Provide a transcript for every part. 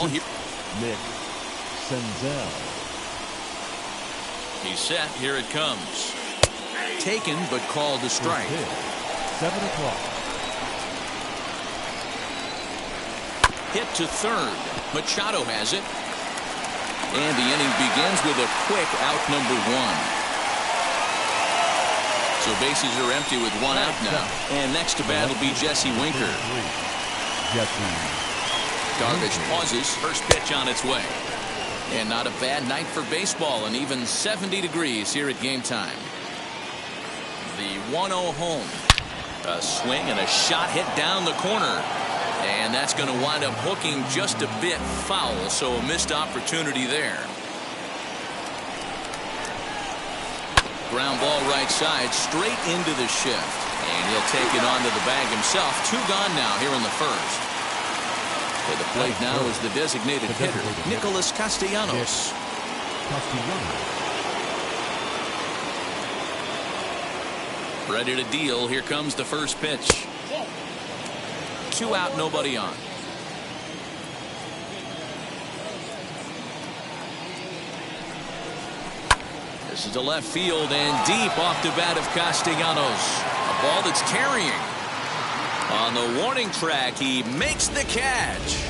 ball here. Senzel. He's set. Here it comes. Taken, but called a strike. 7 o'clock. Hit to third. Machado has it. And the inning begins with a quick out number 1. So bases are empty with 1 out now. And next to bat will be Jesse Winker. Darvish pauses. First pitch on its way. And not a bad night for baseball, and even 70 degrees here at game time. The 1-0 home. A swing and a shot hit down the corner. And that's going to wind up hooking just a bit foul, so a missed opportunity there. Ground ball right side, straight into the shift. And he'll take it onto the bag himself. 2 gone now here in the first. At the plate now is the designated hitter, Castellanos. Ready to deal. Here comes the first pitch. 2 out, nobody on. This is to left field and deep off the bat of Castellanos. A ball that's carrying. On the warning track, he makes the catch.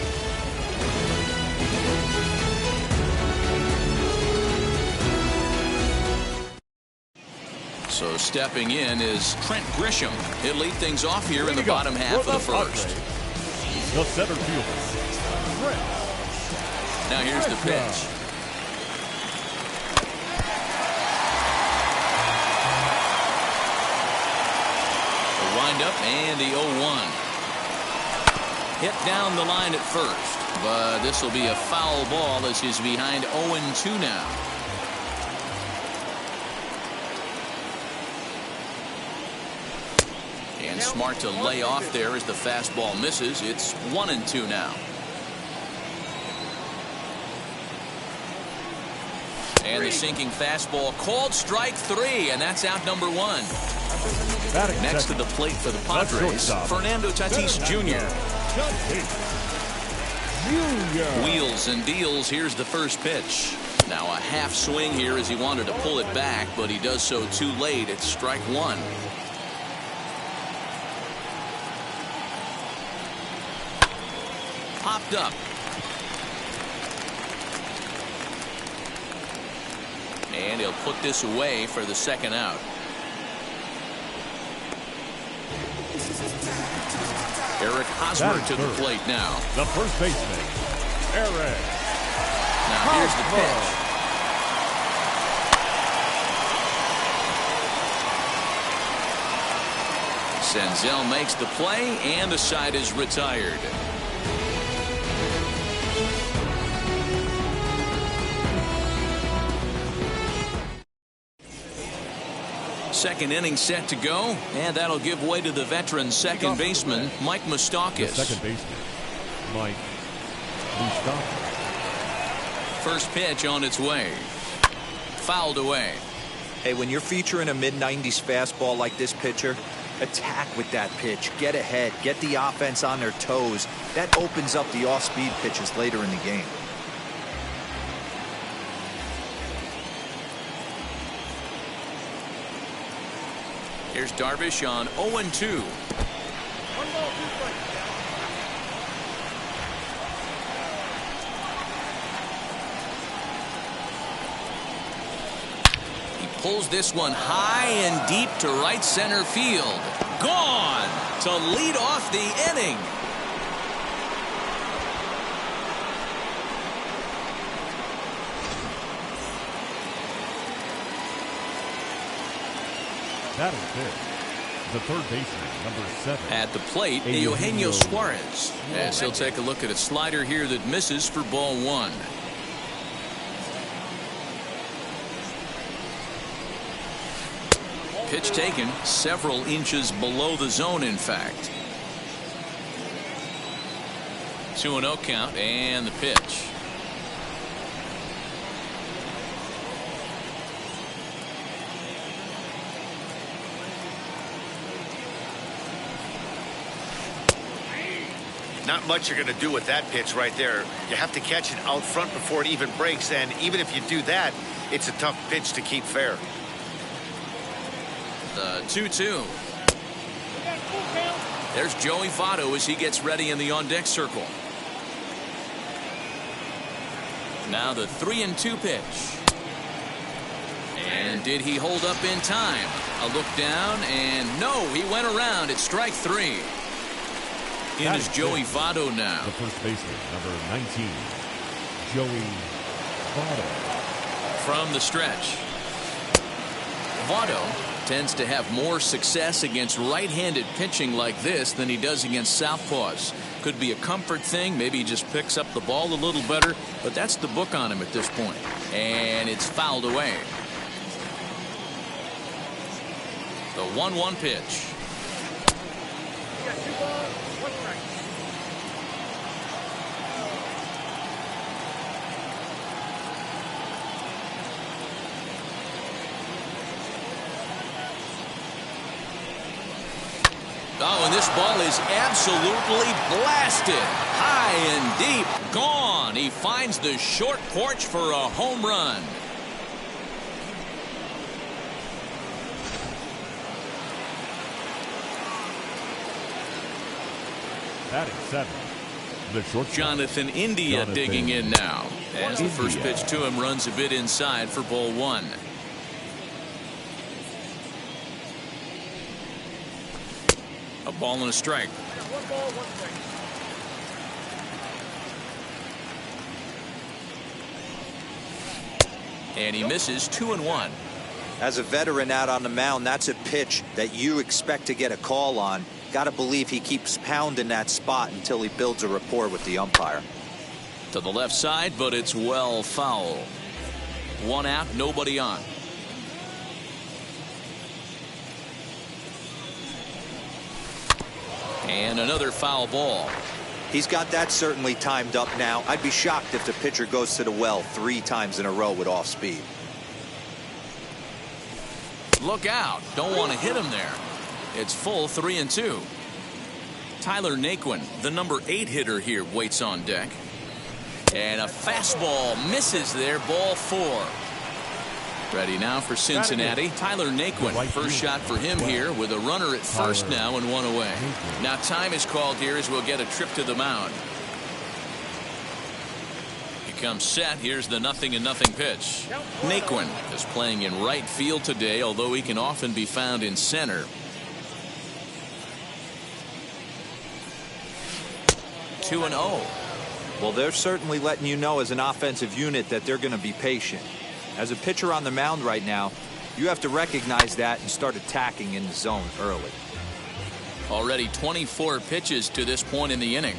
So stepping in is Trent Grisham. He'll lead things off here in the bottom half of the first. The center fielder. Now here's the pitch. The windup and the 0-1. Hit down the line at first, but this will be a foul ball as he's behind 0-2 now. And smart to lay off there as the fastball misses. It's 1-2 now. And the sinking fastball called strike 3, and that's out number 1. Next to the plate for the Padres, Fernando Tatis Jr. Wheels and deals. Here's the first pitch. Now a half swing here as he wanted to pull it back, but he does so too late. It's strike 1. Popped up. And he'll put this away for the second out. Eric Hosmer to the plate now. The first baseman, Eric. Now here's the pitch. Senzel makes the play, and the side is retired. Second inning set to go, and that'll give way to the veteran second baseman, Mike Mustakis. Second baseman, Mike Mustakas. First pitch on its way. Fouled away. Hey, when you're featuring a mid-90s fastball like this pitcher, attack with that pitch. Get ahead. Get the offense on their toes. That opens up the off-speed pitches later in the game. Here's Darvish on 0-2. He pulls this one high and deep to right center field. Gone to lead off the inning. That'll fit. The third baseman, number 7. At the plate, Eugenio Suarez. As he'll take a look at a slider here that misses for ball 1. Pitch taken several inches below the zone, in fact. 2-0 count, and the pitch. Not much you're going to do with that pitch right there. You have to catch it out front before it even breaks, and even if you do that, it's a tough pitch to keep fair. The 2-2. There's Joey Votto as he gets ready in the on-deck circle. Now the 3-2 pitch. And did he hold up in time? A look down, and no, he went around. It's strike 3. In is Joey Votto now. The first baseman, number 19, Joey Votto. From the stretch. Votto tends to have more success against right-handed pitching like this than he does against southpaws. Could be a comfort thing. Maybe he just picks up the ball a little better, but that's the book on him at this point. And it's fouled away. The 1-1 pitch. Oh, and this ball is absolutely blasted. High and deep. Gone. He finds the short porch for a home run. Batting 7. The short Jonathan India digging in now. As the first pitch to him runs a bit inside for ball 1. A ball and a strike. And he misses 2-1. As a veteran out on the mound, that's a pitch that you expect to get a call on. Got to believe he keeps pounding that spot until he builds a rapport with the umpire. To the left side, but it's well foul. 1 out, nobody on. And another foul ball. He's got that certainly timed up now. I'd be shocked if the pitcher goes to the well 3 times in a row with off speed. Look out. Don't want to hit him there. It's full 3-2. Tyler Naquin, the number 8 hitter here, waits on deck. And a fastball misses there. Ball 4. Ready now for Cincinnati. Tyler Naquin, first shot for him here with a runner at first now and 1 away. Now time is called here as we'll get a trip to the mound. He comes set. Here's the 0-0 pitch. Naquin is playing in right field today, although he can often be found in center. 2-0. Well, they're certainly letting you know as an offensive unit that they're going to be patient. As a pitcher on the mound right now, you have to recognize that and start attacking in the zone early. Already 24 pitches to this point in the inning.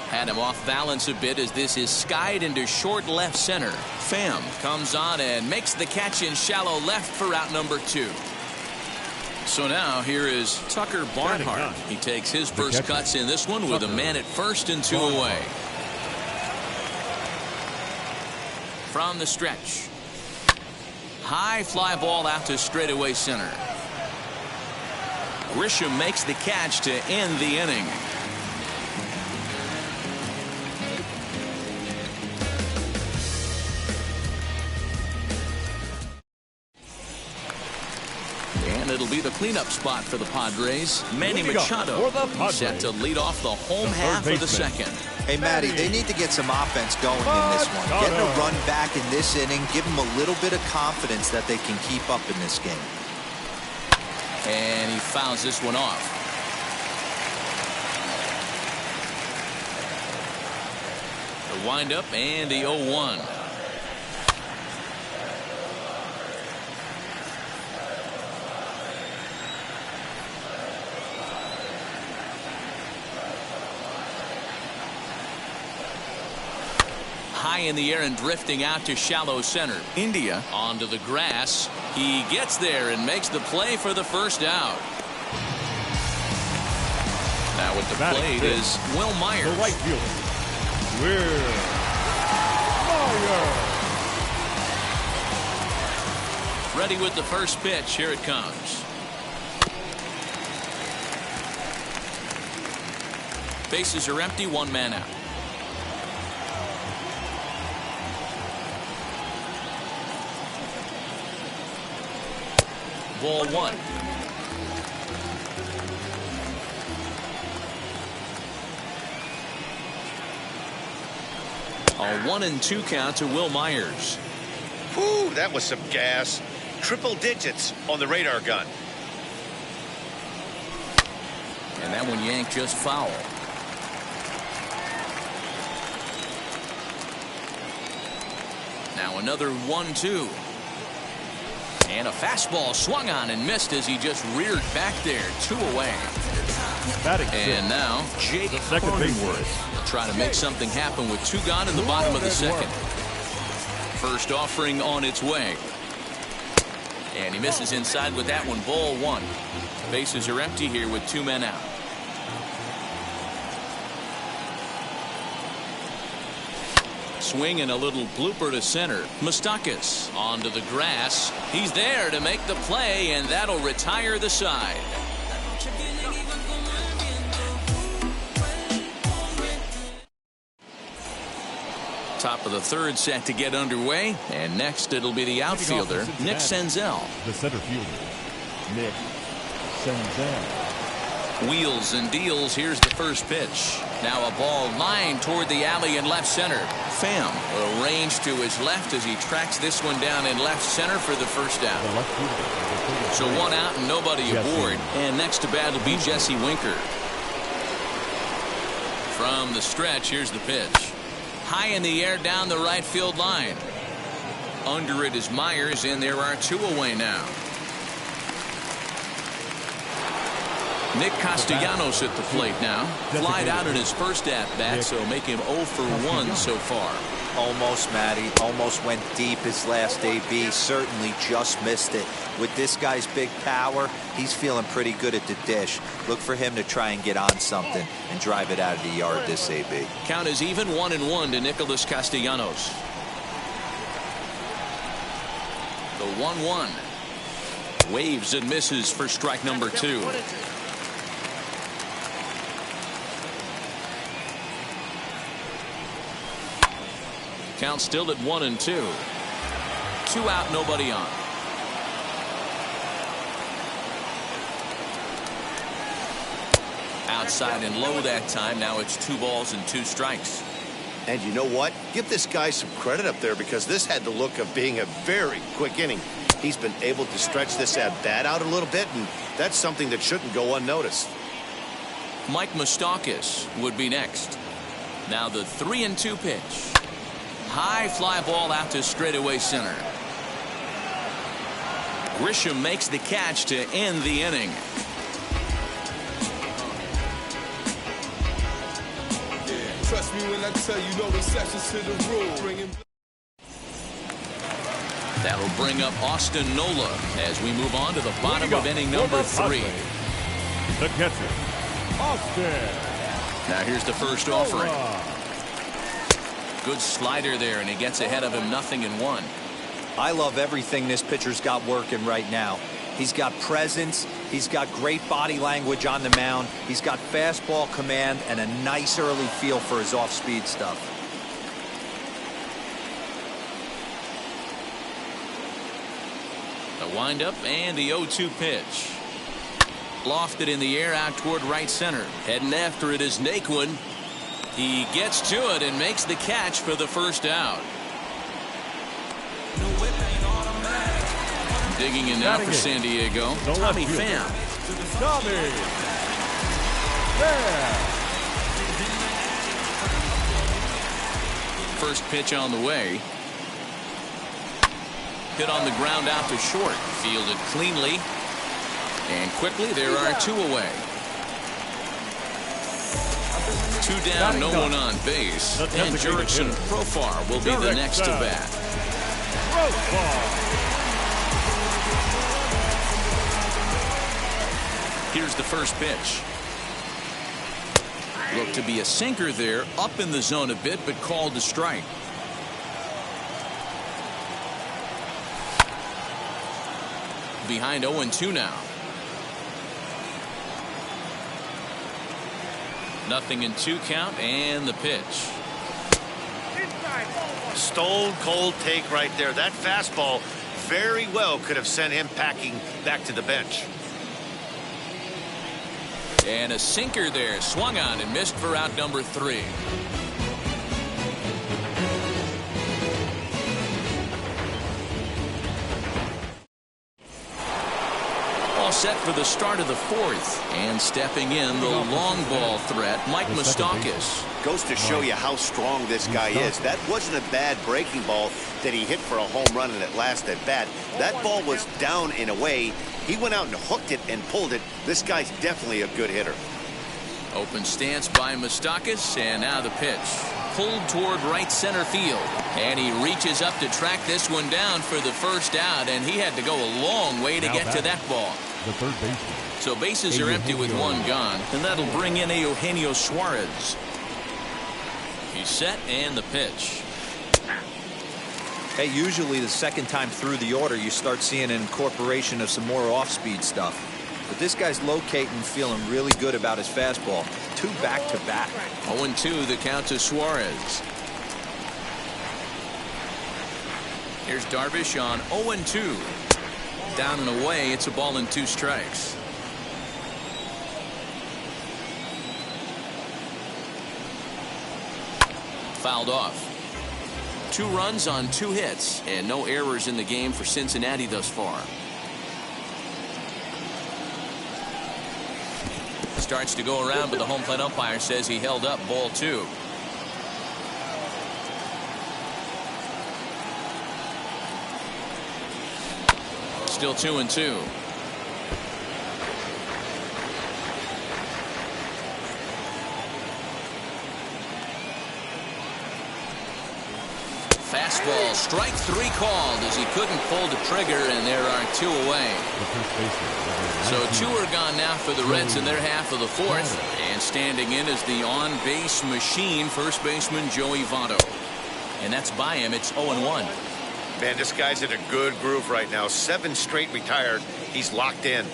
Had him off balance a bit as this is skied into short left center. Pham comes on and makes the catch in shallow left for out number 2. So now here is Tucker Barnhart. He takes his first cuts in this one with a man at first and 2 away. From the stretch. High fly ball out to straightaway center. Grisham makes the catch to end the inning. It'll be the cleanup spot for the Padres. Manny Machado set to lead off the home half of the second. Hey, Matty, they need to get some offense going in this one. Getting a run back in this inning, give them a little bit of confidence that they can keep up in this game. And he fouls this one off. The windup and the 0-1. High in the air and drifting out to shallow center. India onto the grass. He gets there and makes the play for the first out. Now with the plate is Will Myers. The right fielder, Will Myers. Ready with the first pitch. Here it comes. Bases are empty, one man out. Ball one. A 1-2 count to Will Myers. Whew, that was some gas. Triple digits on the radar gun. And that one yanked just foul. Now another 1-2. And a fastball swung on and missed as he just reared back there. 2 away. And now Jake Cronenworth will try to make something happen with 2 gone in the bottom of the second. First offering on its way. And he misses inside with that one. Ball 1. Bases are empty here with 2 men out. Swing and a little blooper to center. Mustakis onto the grass. He's there to make the play, and that'll retire the side. Top of the third set to get underway, and next it'll be the outfielder, Nick Senzel. The center fielder, Nick Senzel. Wheels and deals. Here's the first pitch. Now a ball lined toward the alley in left center. Pham will range to his left as he tracks this one down in left center for the first out. So 1 out and nobody aboard. And next to bat will be Jesse Winker. From the stretch, here's the pitch. High in the air down the right field line. Under it is Myers, and there are 2 away now. Nick Castellanos at the plate now. Flied out in his first at-bat, so make him 0 for 1 so far. Almost, Matty. Almost went deep his last AB. Certainly just missed it. With this guy's big power, he's feeling pretty good at the dish. Look for him to try and get on something and drive it out of the yard this AB. Count is even 1-1 to Nicholas Castellanos. The 1-1. Waves and misses for strike number 2. Count still at 1-2. 2 out, nobody on. Outside and low that time. Now it's 2 balls and 2 strikes. And you know what? Give this guy some credit up there, because this had the look of being a very quick inning. He's been able to stretch this at-bat out a little bit, and that's something that shouldn't go unnoticed. Mike Mustakis would be next. Now the 3-2 pitch. High fly ball out to straightaway center. Grisham makes the catch to end the inning. Trust me when I tell you, no exceptions to the rule. That'll bring up Austin Nola as we move on to the bottom of inning number 3. The catcher, Austin. Now here's the first offering. Good slider there, and he gets ahead of him. 0-1. I love everything this pitcher's got working right now. He's got presence. He's got great body language on the mound. He's got fastball command and a nice early feel for his off-speed stuff. The windup and the 0-2 pitch. Lofted in the air out toward right center. Heading after it is Naquin. He gets to it and makes the catch for the first out. Digging in now for San Diego, Tommy Pham. First pitch on the way. Hit on the ground out to short. Fielded cleanly. And quickly there are 2 away. 2 down, no one on base. And Jurickson Profar will be the next to bat. Here's the first pitch. Looked to be a sinker there, up in the zone a bit, but called to strike. Behind 0-2 now. 0-2 count and the pitch. Stone cold take right there. That fastball very well could have sent him packing back to the bench. And a sinker there, swung on and missed for out number 3. All set for the start of the 4th, and stepping in the long ball threat, Mike Mustakis. Goes to show you how strong this guy is. That wasn't a bad breaking ball that he hit for a home run in that last at bat. That ball was down in a way. He went out and hooked it and pulled it. This guy's definitely a good hitter. Open stance by Mustakis, and now the pitch. Pulled toward right center field, and he reaches up to track this one down for the first out, and he had to go a long way to get to that ball. The third baseman. So bases are empty with one gone, and that'll bring in Eugenio Suarez. He's set, and the pitch. Hey, usually the second time through the order, you start seeing an incorporation of some more off-speed stuff. But this guy's locating, feeling really good about his fastball. 2 back-to-back. 0-2 the count to Suarez. Here's Darvish on 0-2. Down and away, it's a ball and 2 strikes. Fouled off. 2 runs on 2 hits, and no errors in the game for Cincinnati thus far. Starts to go around, but the home plate umpire says he held up ball 2. Still 2-2. Fastball, strike 3 called as he couldn't pull the trigger, and there are 2 away. So 2 are gone now for the Reds in their half of the 4th, and standing in is the on-base machine, first baseman Joey Votto. And that's by him. It's 0-1. Man, this guy's in a good groove right now. 7 straight retired. He's locked in.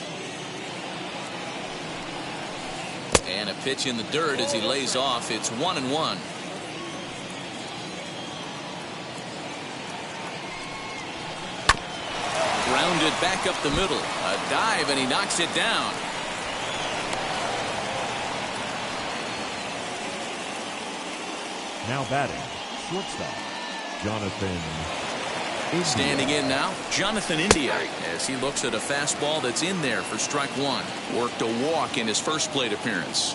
And a pitch in the dirt as he lays off. It's 1-1. Grounded back up the middle. A dive, and he knocks it down. Now batting, shortstop, Jonathan. Standing in now, Jonathan India, as he looks at a fastball that's in there for strike 1. Worked a walk in his first plate appearance.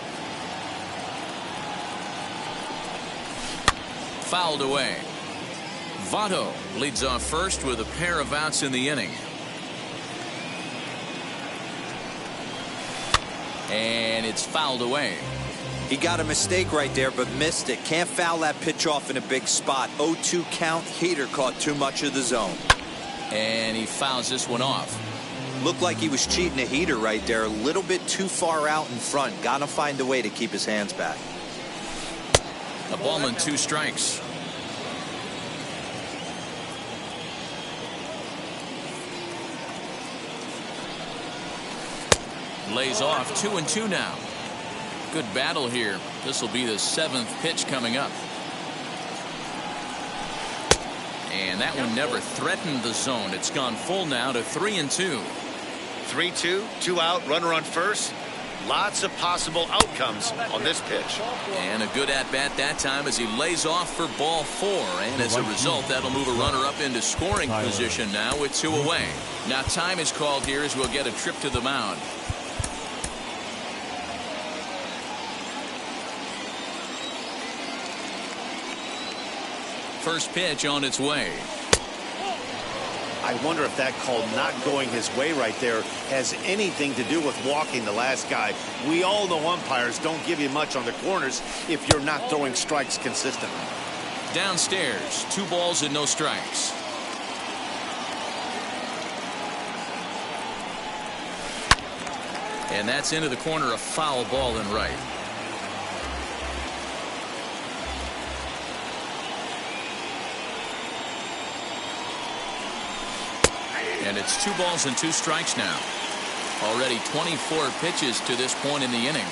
Fouled away. Votto leads off first with a pair of outs in the inning. And it's fouled away. He got a mistake right there, but missed it. Can't foul that pitch off in a big spot. 0-2 count. Heater caught too much of the zone. And he fouls this one off. Looked like he was cheating a heater right there. A little bit too far out in front. Gotta find a way to keep his hands back. A ball and 2 strikes. Lays off. 2-2 now. Good battle here. This will be the 7th pitch coming up. And that one never threatened the zone. It's gone full now to 3-2. 3-2, 2 out, runner on first. Lots of possible outcomes on this pitch. And a good at-bat that time as he lays off for ball 4. And as a result, that'll move a runner up into scoring position now with 2 away. Now time is called here as we'll get a trip to the mound. First pitch on its way. I wonder if that call not going his way right there has anything to do with walking the last guy. We all know umpires don't give you much on the corners if you're not throwing strikes consistently. Downstairs, 2 balls and no strikes. And that's into the corner, a foul ball in right. And it's 2 balls and 2 strikes now. Already 24 pitches to this point in the inning.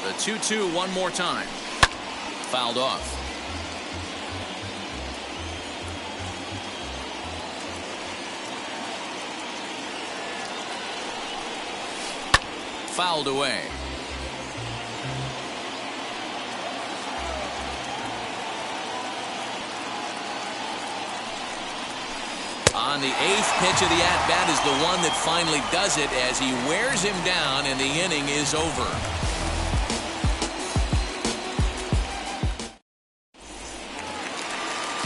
The 2-2 one more time. Fouled off. Fouled away. On the 8th pitch of the at-bat is the one that finally does it as he wears him down and the inning is over.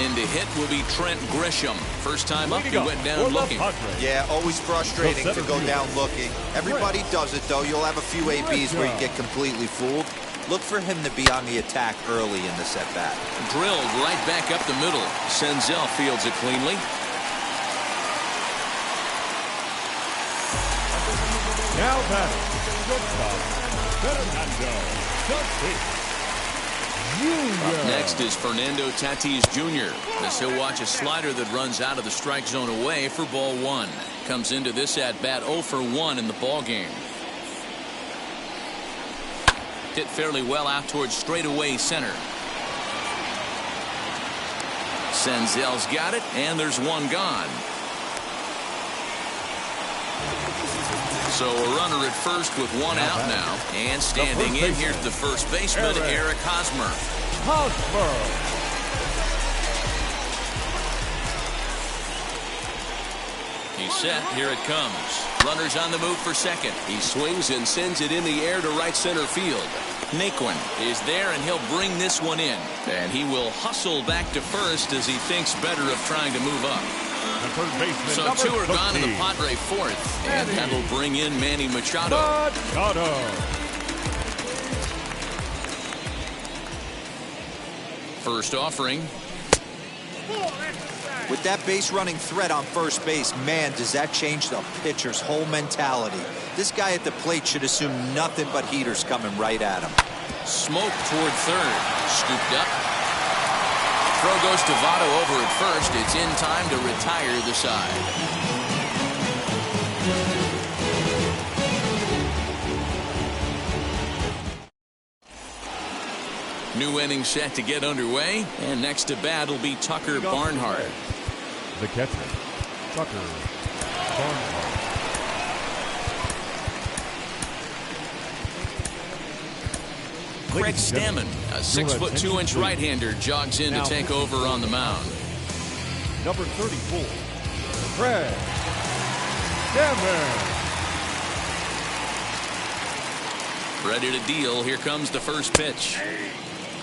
In to hit will be Trent Grisham. First time up, he went down looking. Yeah, always frustrating to go down looking. Everybody does it, though. You'll have a few ABs where you get completely fooled. Look for him to be on the attack early in this at-bat. Drilled right back up the middle. Senzel fields it cleanly. Now batting, Fernando Tatis Jr. Up next is Fernando Tatis Jr. as he'll watch a slider that runs out of the strike zone away for ball 1. Comes into this at-bat 0 for 1 in the ball game. Hit fairly well out towards straightaway center. Senzel's got it, and there's one gone. So a runner at first with one out now. And standing in here to the first baseman, Eric Hosmer. He's set. Here it comes. Runners on the move for second. He swings and sends it in the air to right center field. Naquin is there, and he'll bring this one in. And he will hustle back to first as he thinks better of trying to move up. So 2 are gone in the Padre 4th, and that'll bring in Manny Machado. First offering. With that base running threat on first base, man, does that change the pitcher's whole mentality. This guy at the plate should assume nothing but heaters coming right at him. Smoke toward third. Scooped up. Throw goes to Votto over at first. It's in time to retire the side. New inning set to get underway, and next to bat will be Tucker Barnhart. The catcher, Tucker Barnhart. Craig Stammen, a 6'2" right-hander, jogs in to take over on the mound. Number 34, Craig Stammen. Ready to deal. Here comes the first pitch.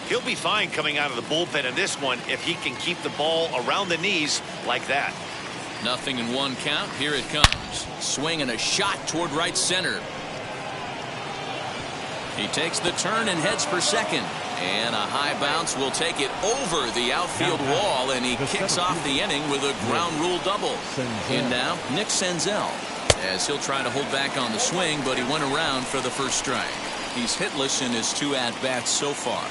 He'll be fine coming out of the bullpen in this one if he can keep the ball around the knees like that. 0-1 count. Here it comes. Swing and a shot toward right center. He takes the turn and heads for second. And a high bounce will take it over the outfield wall, and he kicks off the inning with a ground rule double. In now, Nick Senzel, as he'll try to hold back on the swing, but he went around for the first strike. He's hitless in his 2 at-bats so far.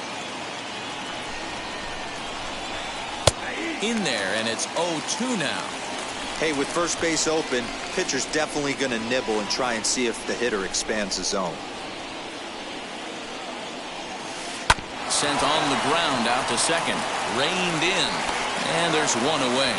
In there, and it's 0-2 now. Hey, with first base open, pitcher's definitely going to nibble and try and see if the hitter expands the zone. Sent on the ground out to second. Reined in. And there's one away.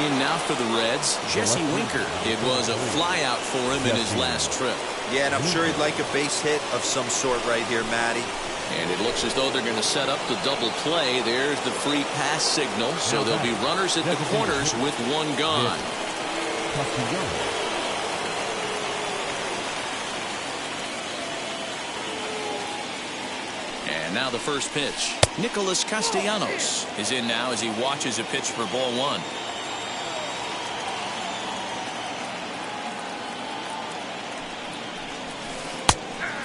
In now for the Reds, Jesse Winker. It was a flyout for him in his last trip. Yeah, and I'm sure he'd like a base hit of some sort right here, Matty. And it looks as though they're going to set up the double play. There's the free pass signal. So there'll be runners at the corners with one gone. And now the first pitch. Nicholas Castellanos is in now as he watches a pitch for ball 1.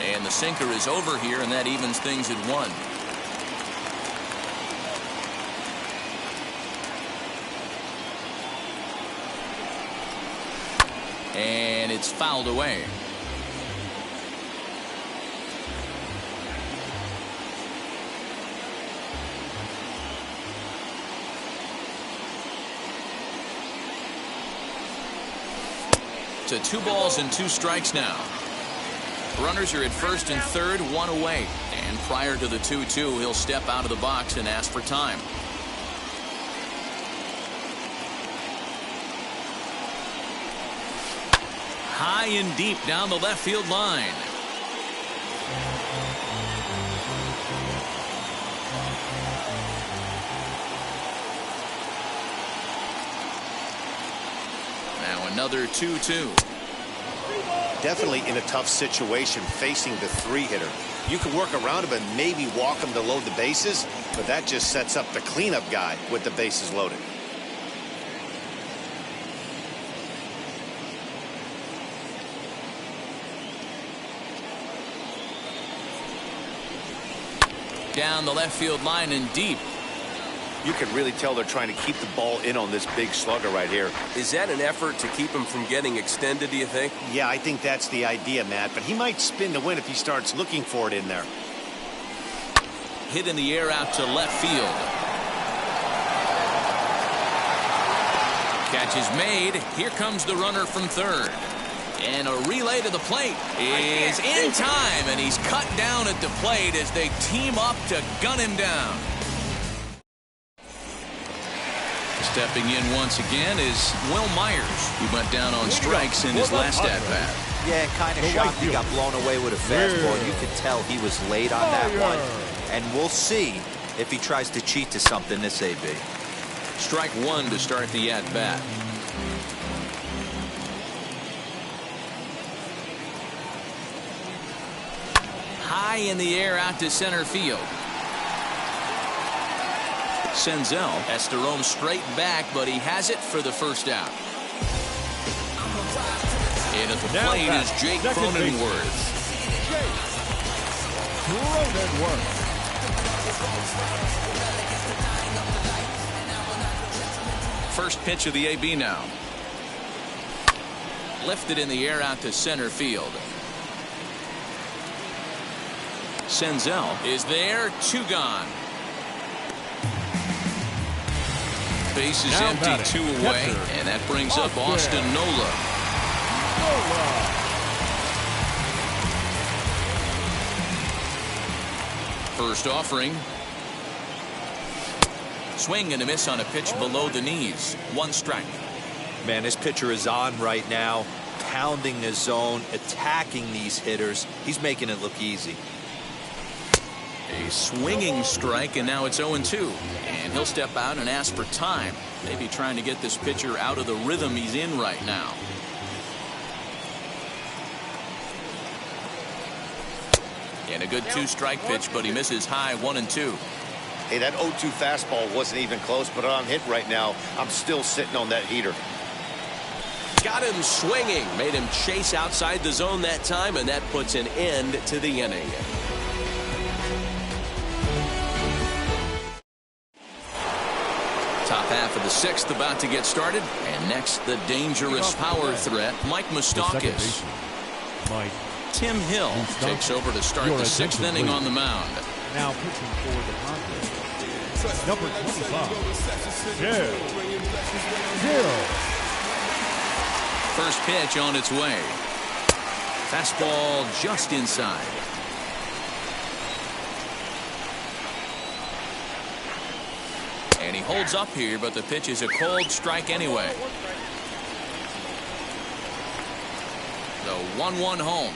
And the sinker is over here, and that evens things at 1. And it's fouled away. to 2 balls and 2 strikes now. Runners are at first and third, 1 away. And prior to the 2-2, he'll step out of the box and ask for time. High and deep down the left field line. Now another 2-2. Definitely in a tough situation facing the 3-hitter. You can work around him and maybe walk him to load the bases, but that just sets up the cleanup guy with the bases loaded. Down the left field line and deep. You can really tell they're trying to keep the ball in on this big slugger right here. Is that an effort to keep him from getting extended, do you think? Yeah, I think that's the idea, Matt, but he might spin to win if he starts looking for it in there. Hit in the air out to left field. Catch is made. Here comes the runner from third. And a relay to the plate is in time, and he's cut down at the plate as they team up to gun him down. Stepping in once again is Will Myers. He went down on strikes in his last at-bat. Yeah, kind of shocked he got blown away with a fastball. You could tell he was late on that one. And we'll see if he tries to cheat to something this AB. Strike 1 to start the at-bat. High in the air out to center field. Senzel has to roam straight back, but he has it for the first out. And at the plate is Jake Cronenworth. First pitch of the AB now. Lifted in the air out to center field. Senzel is there, 2 gone. Base is empty, 2 away, and that brings up Austin Nola. First offering. Swing and a miss on a pitch below the knees. 1 strike. Man, this pitcher is on right now, pounding the zone, attacking these hitters. He's making it look easy. A swinging strike, and now it's 0-2. And he'll step out and ask for time. Maybe trying to get this pitcher out of the rhythm he's in right now. And a good 2-strike pitch, but he misses high, 1-2. Hey, that 0-2 fastball wasn't even close, but on hit right now, I'm still sitting on that heater. Got him swinging. Made him chase outside the zone that time, and that puts an end to the inning. Top half of the 6th about to get started. And next, the dangerous power threat, Mike Mustakis. Tim Hill takes over to start the 6th inning on the mound. Now pitching for the Padres, number 25, Hill. First pitch on its way. Fastball just inside. And he holds up here, but the pitch is a cold strike anyway. The 1-1 home.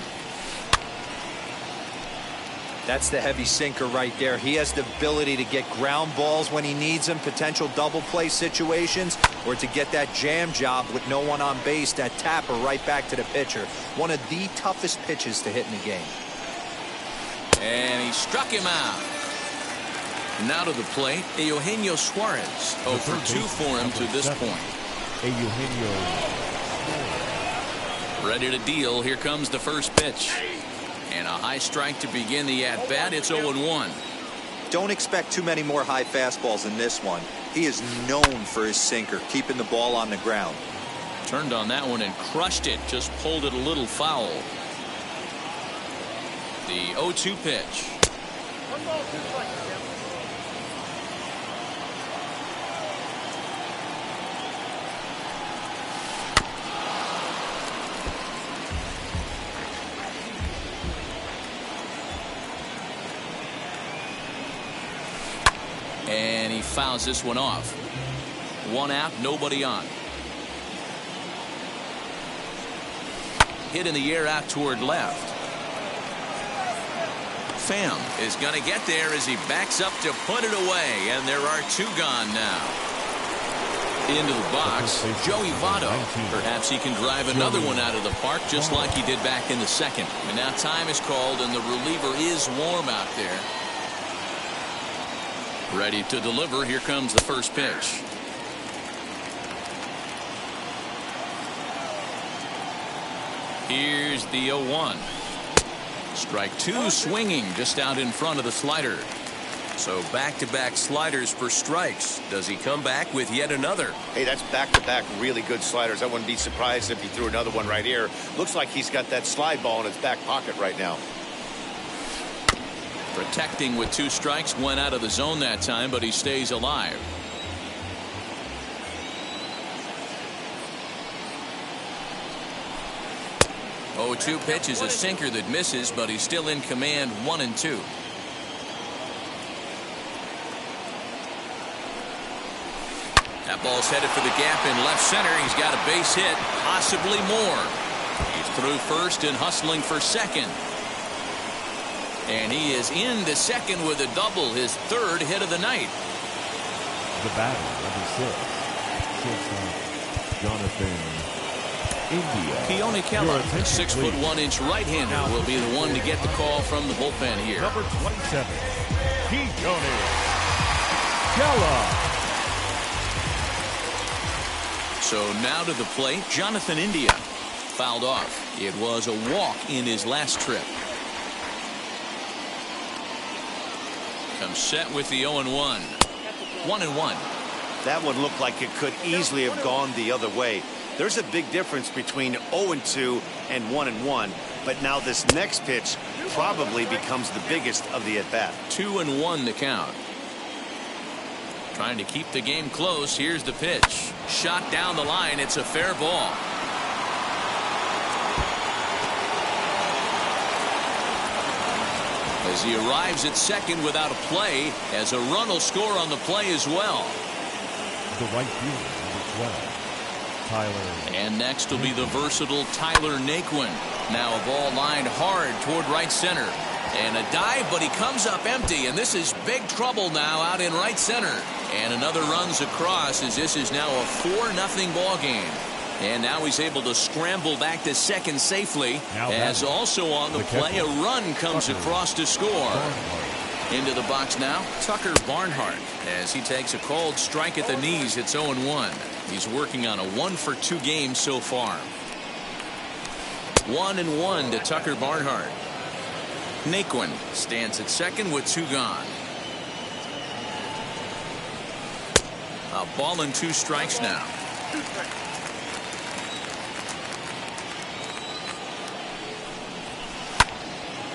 That's the heavy sinker right there. He has the ability to get ground balls when he needs them, potential double play situations, or to get that jam job with no one on base, that tapper right back to the pitcher. One of the toughest pitches to hit in the game. And he struck him out. Now to the plate, Eugenio Suarez. 0 for 2 for him to this point. Ready to deal. Here comes the first pitch. And a high strike to begin the at-bat. It's 0-1. Don't expect too many more high fastballs in this one. He is known for his sinker, keeping the ball on the ground. Turned on that one and crushed it. Just pulled it a little foul. The 0-2 pitch. fouls this one off. One out, nobody on. Hit in the air out toward left. Pham is going to get there as he backs up to put it away, and there are two gone now. Into the box, Joey Votto. Perhaps he can drive another one out of the park just like he did back in the second. And now time is called, and the reliever is warm out there. Ready to deliver. Here comes the first pitch. Here's the 0-1. Strike two, swinging just out in front of the slider. So back-to-back sliders for strikes. Does he come back with yet another? Hey, that's back-to-back really good sliders. I wouldn't be surprised if he threw another one right here. Looks like he's got that slide ball in his back pocket right now. Protecting with two strikes, went out of the zone that time, but he stays alive. Oh, 2 pitch is a sinker that misses, but he's still in command, 1-2. That ball's headed for the gap in left center. He's got a base hit, possibly more. He's through first and hustling for second. And he is into second with a double, his third hit of the night. The batter, number 6, shortstop Jonathan India. Keone Keller, the 6'1" right-hander, will be the one to get the call from the bullpen here. Number 27, Keone Keller. So now to the plate, Jonathan India. Fouled off. It was a walk in his last trip. Comes set with the 0-1. 1-1. That one looked like it could easily have gone the other way. There's a big difference between 0-2 and 1-1, but now this next pitch probably becomes the biggest of the at-bat. 2-1 the count. Trying to keep the game close. Here's the pitch. Shot down the line. It's a fair ball. As he arrives at second without a play, as a run will score on the play as well. The right fielder, number 12. Tyler. And next will be the versatile Tyler Naquin. Now a ball lined hard toward right center. And a dive, but he comes up empty. And this is big trouble now out in right center. And another runs across as this is now a 4-0 ball game. And now he's able to scramble back to second safely. As also on the play, a run comes across to score. Into the box now, Tucker Barnhart, as he takes a cold strike at the knees. It's 0-1. He's working on a 1-for-2 game so far. 1-1 to Tucker Barnhart. Naquin stands at second with 2 gone. A ball and 2 strikes now.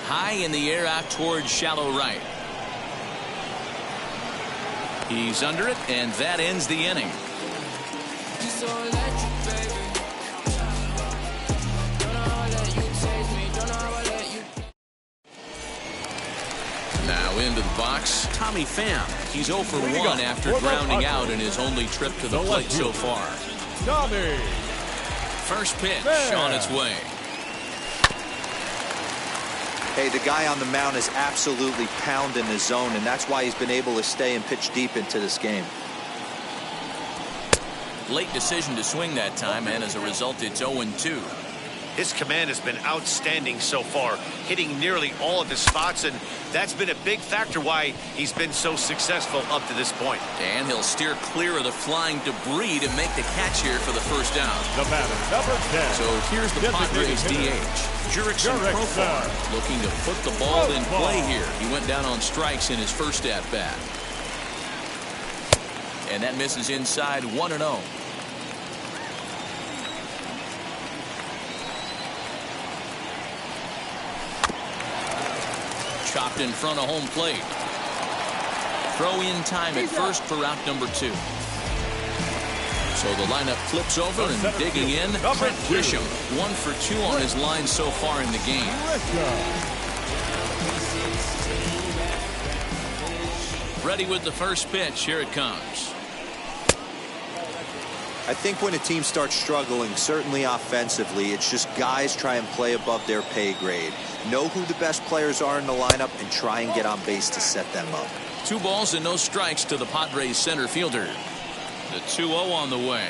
High in the air out towards shallow right. He's under it, and that ends the inning. Now into the box, Tommy Pham. He's 0 for 1 after grounding out in his only trip to the plate so far. First pitch on its way. Hey, the guy on the mound is absolutely pounding the zone, and that's why he's been able to stay and pitch deep into this game. Late decision to swing that time, and as a result, it's 0-2. His command has been outstanding so far, hitting nearly all of his spots, and that's been a big factor why he's been so successful up to this point. And he'll steer clear of the flying debris to make the catch here for the first down. The batter, number 10. So here's the Padres DH, Jurickson Profar, looking to put the ball in play here. He went down on strikes in his first at-bat. And that misses inside, 1-0. Chopped in front of home plate. Throw in time at first for out number 2. So the lineup flips over and digging in, Trent Grisham. 1 for 2 on his line so far in the game. Ready with the first pitch. Here it comes. I think when a team starts struggling, certainly offensively, it's just guys try and play above their pay grade. Know who the best players are in the lineup and try and get on base to set them up. 2 balls and no strikes to the Padres center fielder. The 2-0 on the way.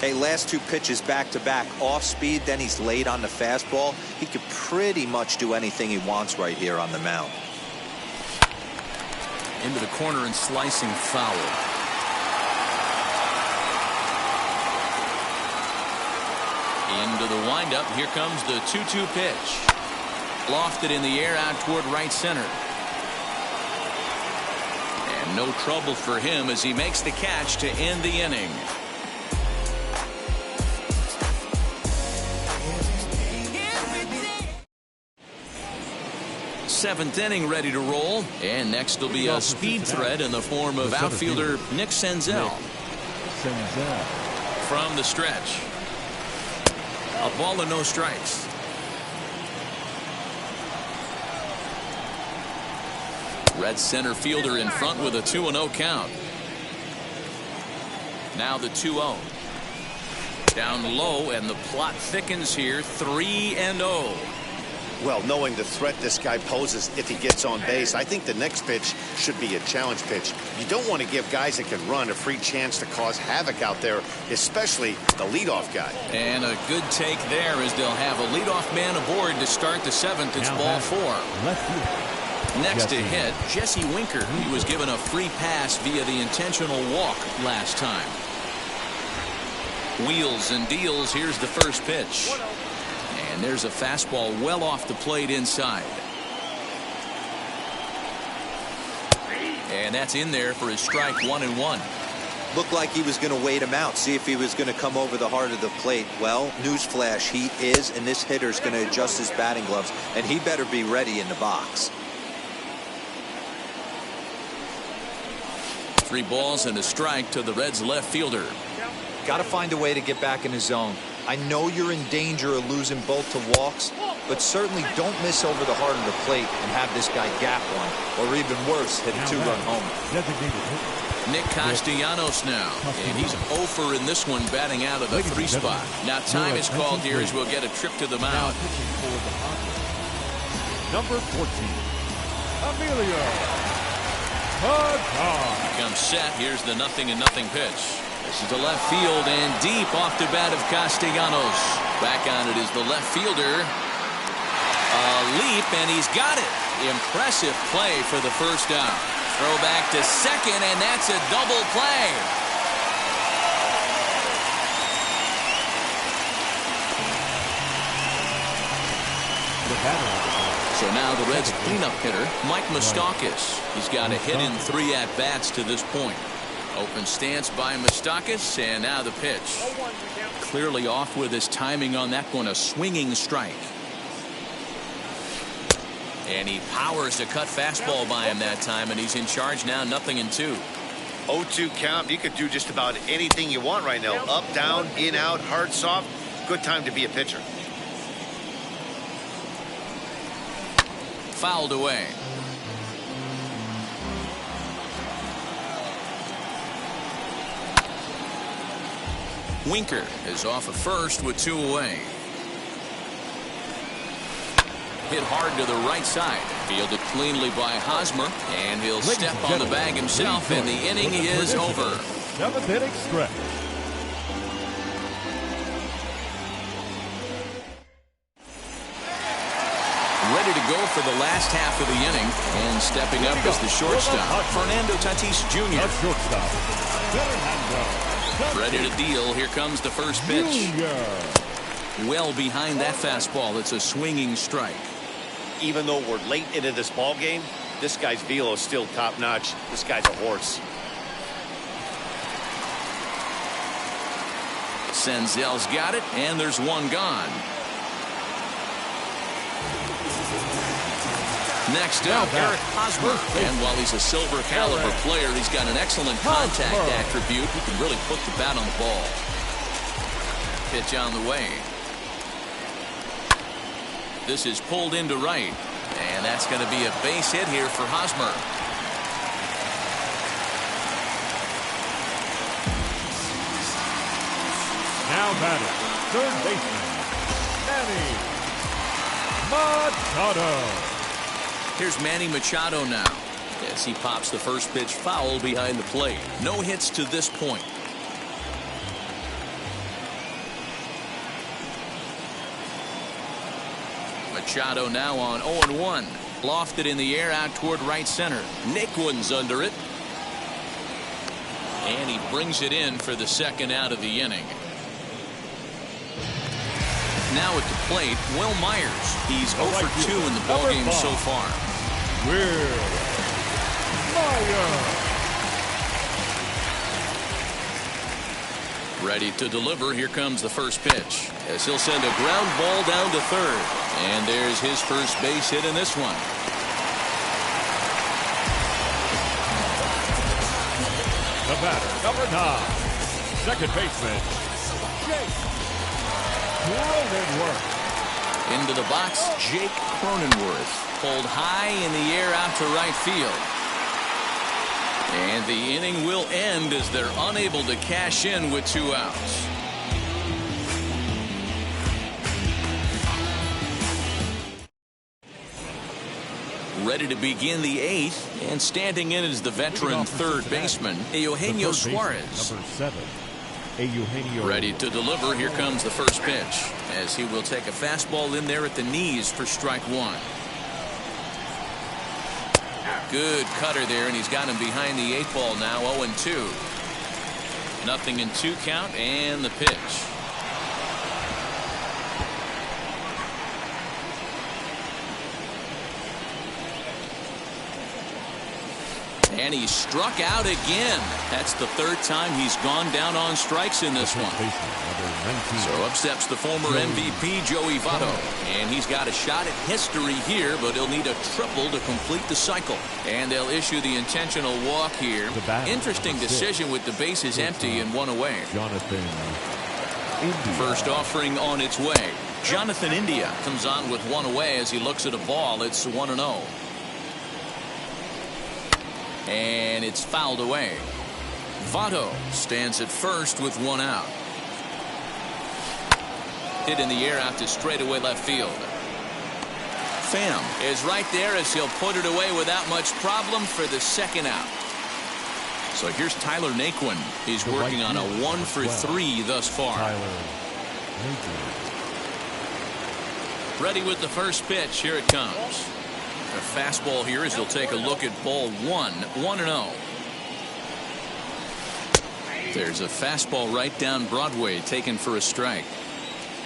Hey, last 2 pitches back-to-back, off speed, then he's late on the fastball. He could pretty much do anything he wants right here on the mound. Into the corner and slicing foul. Into the windup. Here comes the 2-2 pitch. Lofted in the air out toward right center. And no trouble for him as he makes the catch to end the inning. Seventh inning ready to roll, and next will be a speed threat in the form of outfielder Nick Senzel. From the stretch, a ball and no strikes. Red center fielder in front with a 2-0 count. Now the 2-0 down low, and the plot thickens here. 3-0. Well, knowing the threat this guy poses if he gets on base, I think the next pitch should be a challenge pitch. You don't want to give guys that can run a free chance to cause havoc out there, especially the leadoff guy. And a good take there as they'll have a leadoff man aboard to start the 7th. It's ball 4. Next to hit, Jesse Winker. He was given a free pass via the intentional walk last time. Wheels and deals. Here's the first pitch. And there's a fastball well off the plate inside. And that's in there for his strike 1-1. Looked like he was going to wait him out, see if he was going to come over the heart of the plate. Well, newsflash, he is, and this hitter's going to adjust his batting gloves, and he better be ready in the box. 3 balls and a strike to the Reds left fielder. Got to find a way to get back in his zone. I know you're in danger of losing both to walks, but certainly don't miss over the heart of the plate and have this guy gap one, or even worse, hit a 2-run home. Nick Castellanos now, and he's 0 for in this one, batting out of the 3 spot. Now time is called here as we'll get a trip to the mound. Number 14, Emilio. Comes set. Here's the 0-0 pitch. This is the left field and deep off the bat of Castellanos. Back on it is the left fielder. A leap, and he's got it. Impressive play for the first out. Throw back to second, and that's a double play. So now the Reds cleanup hitter, Mike Mustakis. He's got a hit in 3 at-bats to this point. Open stance by Mustakas, and now the pitch. Clearly off with his timing on that one, a swinging strike. And he powers a cut fastball by him that time, and he's in charge now, 0-2. 0-2 count. You could do just about anything you want right now. Up, down, in, out, hard, soft. Good time to be a pitcher. Fouled away. Winker is off at first with 2 away. Hit hard to the right side. Fielded cleanly by Hosmer, and he'll step on the bag himself, and the inning is over. 7th inning stretch. Ready to go for the last half of the inning, and stepping up is the shortstop, Fernando Tatis Jr. Ready to deal. Here comes the first pitch. Well behind that fastball. It's a swinging strike. Even though we're late into this ball game, this guy's velo is still top notch. This guy's a horse. Senzel's got it, and there's one gone. Next up, Eric Hosmer. And while he's a silver caliber player, he's got an excellent contact attribute. He can really put the bat on the ball. Pitch on the way. This is pulled into right. And that's going to be a base hit here for Hosmer. Now batting, third baseman, Manny Machado. Here's Manny Machado now as he pops the first pitch foul behind the plate. No hits to this point. Machado now on 0-1. Lofted in the air out toward right center. Naquin's under it. And he brings it in for the second out of the inning. Now at the plate, Will Myers. He's 0 for 2 in the ballgame so far. Will Myers. Ready to deliver. Here comes the first pitch as he'll send a ground ball down to third. And there's his first base hit in this one. The batter, number 9, second baseman, Jake Cronenworth. Into the box, Jake Cronenworth. Pulled high in the air out to right field. And the inning will end as they're unable to cash in with 2 outs. Ready to begin the 8th, and standing in is the veteran third baseman, Eugenio Suarez. Number 7, Eugenio. Ready to deliver. Here comes the first pitch as he will take a fastball in there at the knees for strike 1. Good cutter there, and he's got him behind the 8 ball now. 0-2. Nothing in 2 count, and the pitch. And he struck out again. That's the 3rd time he's gone down on strikes in this one. So up steps the former MVP, Joey Votto. And he's got a shot at history here, but he'll need a triple to complete the cycle. And they'll issue the intentional walk here. Interesting decision with the bases empty and 1 away. First offering on its way. Jonathan India comes on with 1 away as he looks at a ball. It's 1-0. And it's fouled away. Votto stands at first with 1 out. Hit in the air out to straightaway left field. Pham is right there as he'll put it away without much problem for the 2nd out. So here's Tyler Naquin. He's working on a 1 for 3 thus far. Ready with the first pitch. Here it comes. A fastball here as he'll take a look at ball 1. 1-0. There's a fastball right down Broadway taken for a strike.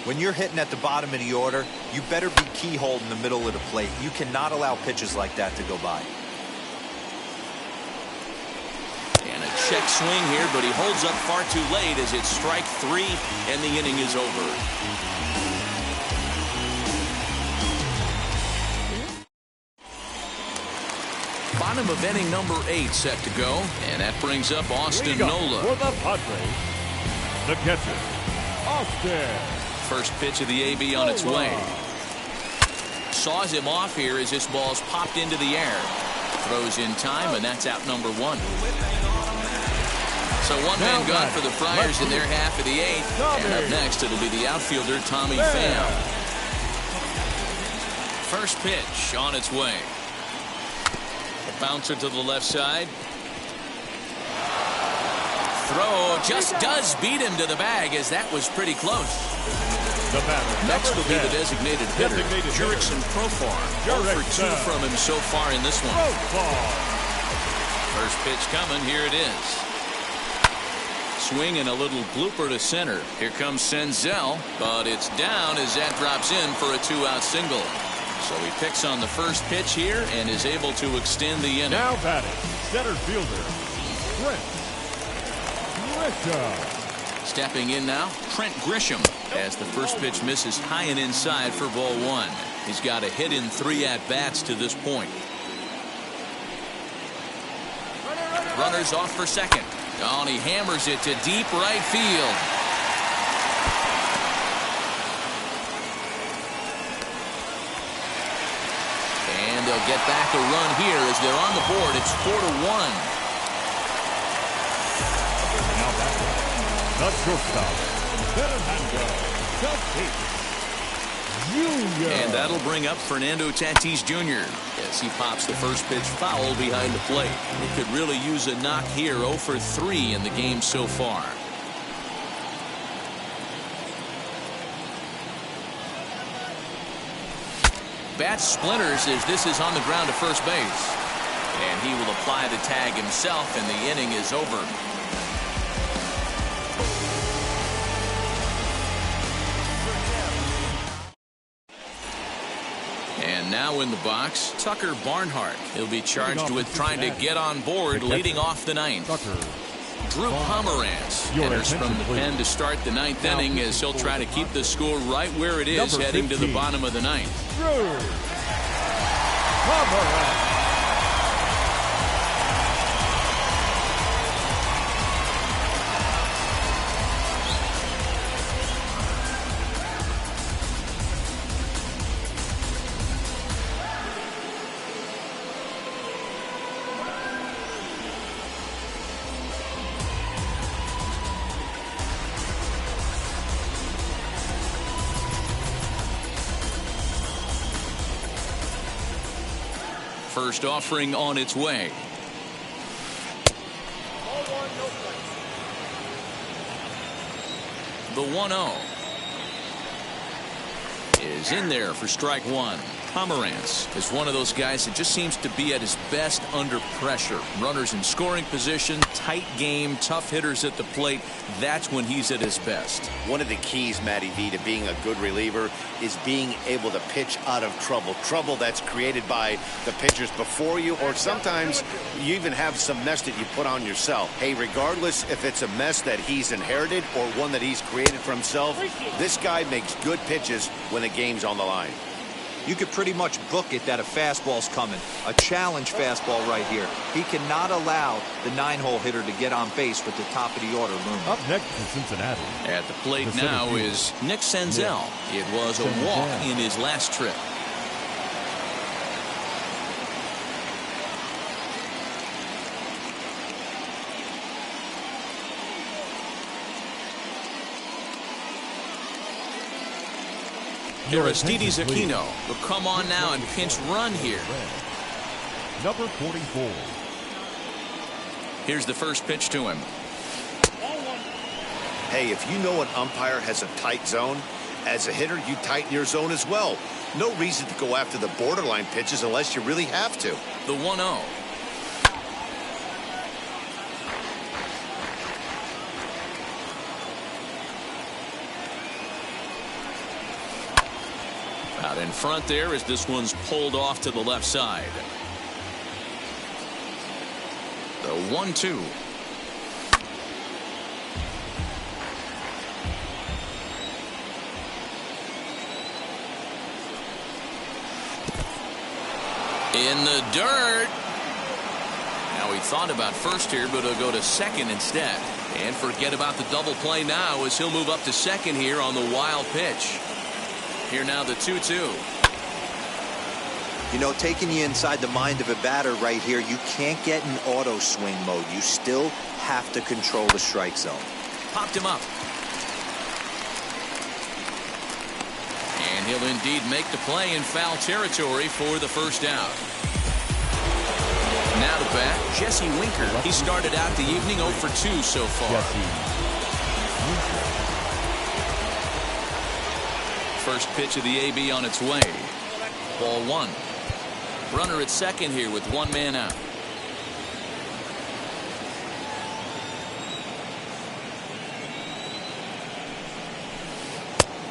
When you're hitting at the bottom of the order, you better be keyholed in the middle of the plate. You cannot allow pitches like that to go by. And a check swing here, but he holds up far too late as it's strike 3 and the inning is over. Bottom of inning number 8 set to go, and that brings up Austin Nola. For the Padres, the catcher, Austin. First pitch of the AB on its way. Saws him off here as this ball's popped into the air. Throws in time, and that's out number 1. So 1 man gone for the Friars in their half of the 8th. And up next, it'll be the outfielder, Tommy Pham. First pitch on its way. Bouncer to the left side. Throw just does beat him to the bag as that was pretty close. The batter, next will be the designated hitter, Jurickson Profar. 0 for 2 from him so far in this one. First pitch coming. Here it is. Swing and a little blooper to center. Here comes Senzel, but it's down as that drops in for a 2-out single. So he picks on the first pitch here and is able to extend the inning. Now batting, center fielder, Trent Grisham. Stepping in now, Trent Grisham, as the first pitch misses high and inside for ball 1. He's got a hit in 3 at-bats to this point. Runners off for second. Oh, and he hammers it to deep right field. they'll get back a run here as they're on the board. It's 4-1. Now back the shortstop, Fernando Tatis Jr. And that'll bring up Fernando Tatis Jr. as he pops the first pitch foul behind the plate. He could really use a knock here. 0 for 3 in the game so far. Bat splinters as this is on the ground to first base. And he will apply the tag himself, and the inning is over. And now in the box, Tucker Barnhart. He'll be charged with trying to get on board, leading off the ninth. Drew Pomerantz enters from the pen to start the ninth inning as he'll try to keep the score right where it is heading to the bottom of the ninth. Drew Pomerantz. First offering on its way. The 1-0 is in there for strike one. Pomerantz is one of those guys that just seems to be at his best under pressure. Runners in scoring position, tight game, tough hitters at the plate. That's when he's at his best. One of the keys, Matty V, to being a good reliever is being able to pitch out of trouble. Trouble that's created by the pitchers before you, or sometimes you even have some mess that you put on yourself. Hey, regardless if it's a mess that he's inherited or one that he's created for himself, this guy makes good pitches when the game's on the line. You could pretty much book it that a fastball's coming. A challenge fastball right here. He cannot allow the 9-hole hitter to get on base with the top of the order looming. Up next in Cincinnati. At the plate now is Nick Senzel. It was a walk in his last trip. Aristides Aquino will come on now and pinch run here. Number 44. Here's the first pitch to him. Hey, if you know an umpire has a tight zone, as a hitter, you tighten your zone as well. No reason to go after the borderline pitches unless you really have to. The 1-0. Out in front there as this one's pulled off to the left side. The 1-2. In the dirt. Now he thought about first here, but he'll go to second instead. And forget about the double play now as he'll move up to second here on the wild pitch. Here now the 2-2. You know, taking you inside the mind of a batter right here, you can't get in auto swing mode. You still have to control the strike zone. Popped him up. And he'll indeed make the play in foul territory for the first out. Now to bat, Jesse Winker. He started out the evening 0 for 2 so far. First pitch of the AB on its way. Ball one. Runner at second here with one man out.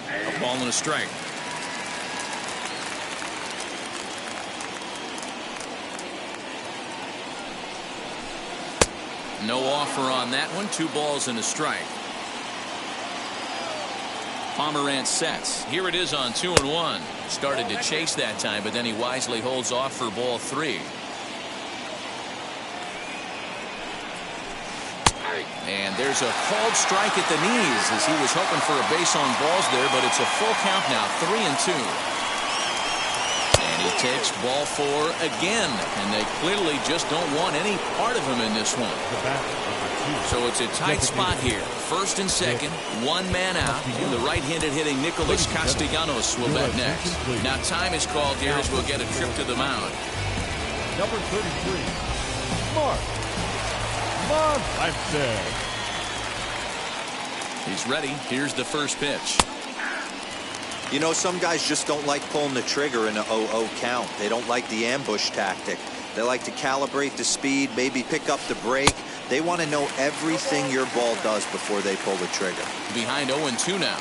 A ball and a strike. No offer on that one. 2 balls and a strike. Pomerantz sets. Here it is on 2-1. Started to chase that time, but then he wisely holds off for ball 3. And there's a called strike at the knees as he was hoping for a base on balls there, but it's a full count now, 3-2. And he takes ball 4 again, and they clearly just don't want any part of him in this one. So it's a tight spot here. First and second, one man out, and the right-handed hitting Nicholas Castellanos will bat next. Now time is called here as we'll get a trip to the mound. Number 33, Mustakis. He's ready. Here's the first pitch. You know, some guys just don't like pulling the trigger in an 0-0 count. They don't like the ambush tactic. They like to calibrate the speed, maybe pick up the brake. They want to know everything your ball does before they pull the trigger. Behind 0-2 now.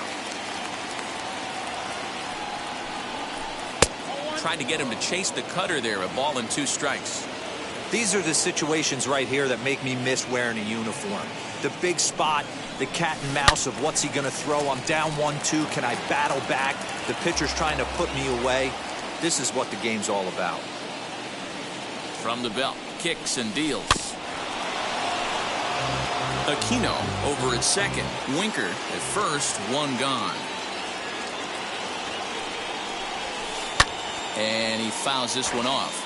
Tried to get him to chase the cutter there. A ball and 2 strikes. These are the situations right here that make me miss wearing a uniform. The big spot, the cat and mouse of what's he going to throw. I'm down 1-2. Can I battle back? The pitcher's trying to put me away. This is what the game's all about. From the belt, kicks and deals. Aquino over at second. Winker at first, 1 gone. And he fouls this one off.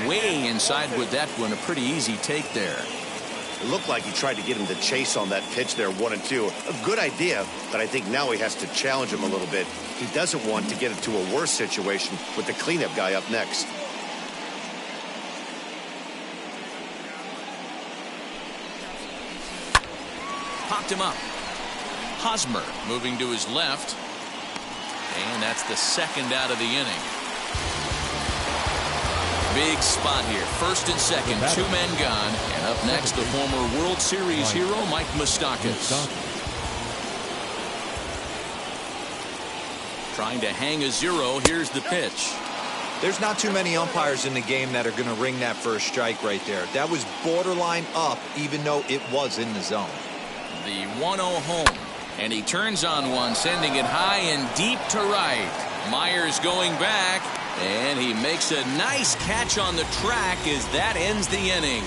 Way inside with that one. A pretty easy take there. It looked like he tried to get him to chase on that pitch there, 1-2. A good idea, but I think now he has to challenge him a little bit. He doesn't want to get into a worse situation with the cleanup guy up next. Popped him up. Hosmer moving to his left. And that's the second out of the inning. Big spot here. First and second, 2 men gone. And up next, the former World Series hero, Mike Mustakas. Trying to hang a 0. Here's the pitch. There's not too many umpires in the game that are going to ring that first strike right there. That was borderline up, even though it was in the zone. The 1-0 home. And he turns on one, sending it high and deep to right. Myers going back. And he makes a nice catch on the track as that ends the inning.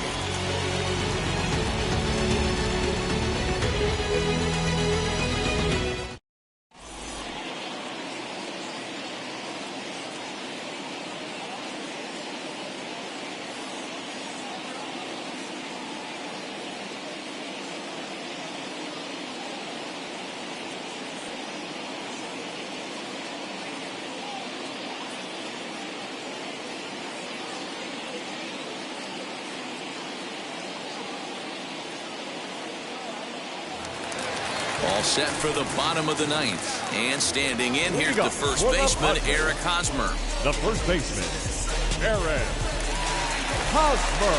All set for the bottom of the 9th. And standing in, here's the first baseman, Eric Hosmer. The first baseman, Eric Hosmer.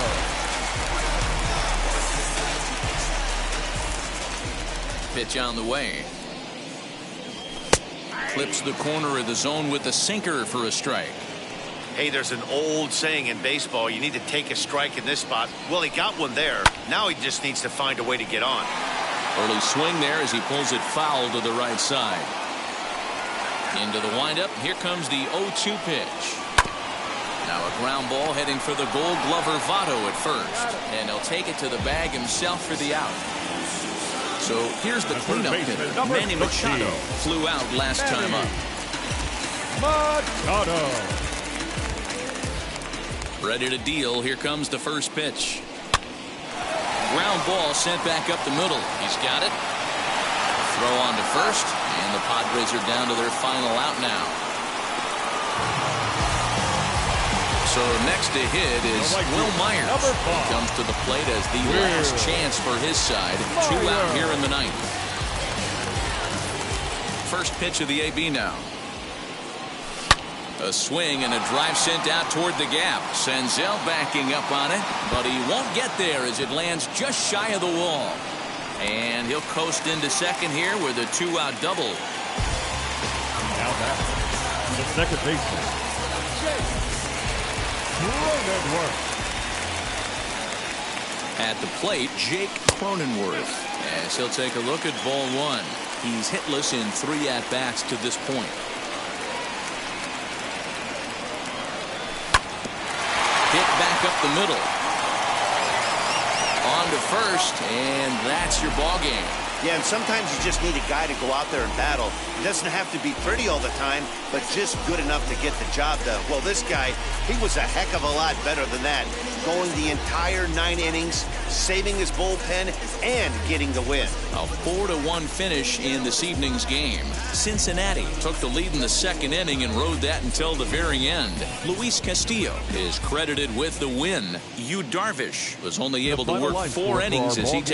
Pitch on the way. Clips the corner of the zone with a sinker for a strike. Hey, there's an old saying in baseball, you need to take a strike in this spot. Well, he got one there. Now he just needs to find a way to get on. Early swing there as he pulls it foul to the right side. Into the windup. Here comes the 0-2 pitch. Now a ground ball heading for the Gold Glover Votto at first. And he'll take it to the bag himself for the out. So here's the cleanup hitter. Manny Machado flew out last time up. Machado. Ready to deal. Here comes the first pitch. Ground ball sent back up the middle. He's got it. Throw on to first. And the Padres are down to their final out now. So next to hit is Will Myers. He comes to the plate as the last chance for his side. 2 out here in the 9th. First pitch of the AB now. A swing and a drive sent out toward the gap. Senzel backing up on it, but he won't get there as it lands just shy of the wall. And he'll coast into second here with a 2-out double. Now back, the second baseman, Cronenworth. At the plate, Jake Cronenworth, as he'll take a look at ball 1. He's hitless in 3 at-bats to this point. Hit back up the middle. On to first, and that's your ball game. Yeah, and sometimes you just need a guy to go out there and battle. It doesn't have to be pretty all the time, but just good enough to get the job done. Well, this guy, he was a heck of a lot better than that. Going the entire 9 innings, saving his bullpen, and getting the win. A 4-1 finish in this evening's game. Cincinnati took the lead in the second inning and rode that until the very end. Luis Castillo is credited with the win. Yu Darvish was only able to work 4 innings as he takes